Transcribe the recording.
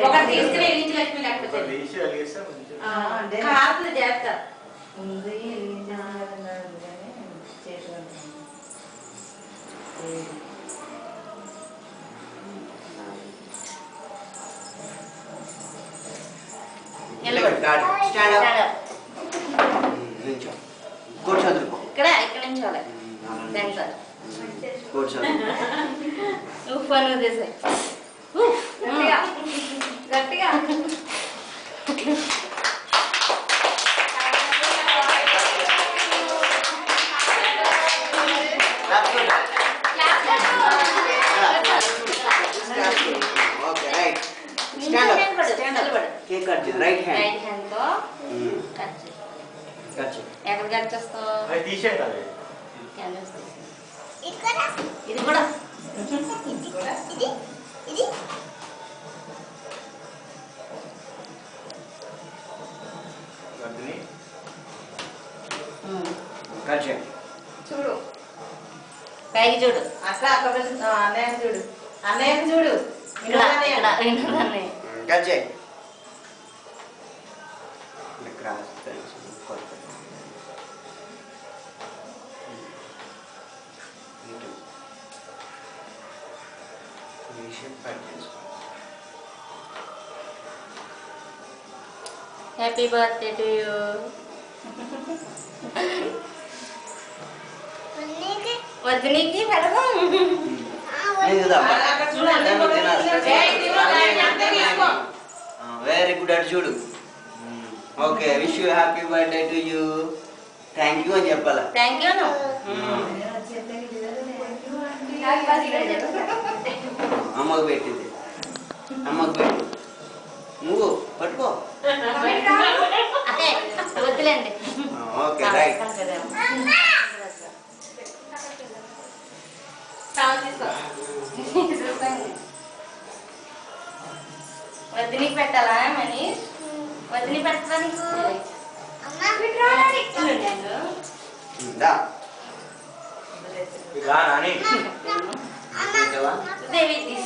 ఒకటి తీసుకుని వెలిగించి లక్ష్మి లేకపోతే కాదు చేస్తా ఉంది ఇక్కడ ఇక్కడ నుంచి ఉప్పు అని చేసాయి గట్టిగా ఎక్కడ కట్ చేస్తావు ఇది కూడా చూడు పైకి చూడు అట్లా అన్నయ్య చూడు అన్నయ్య చూడు హ్యాపీ బర్త్డే టు యూ వదినికి పెడదాం వెరీ గుడ్ అటు చూడు okay wish you happy birthday to you thank you అని చెప్పాలా థ్యాంక్ యూ అమ్మకు పెట్టింది అమ్మకు పెట్టి నువ్వు పట్టుకో అదే వద్దులేండి ఓకే రైట్ వదినికి పెట్టాలా మనీ వదిలి పెడతా నీకు దేవి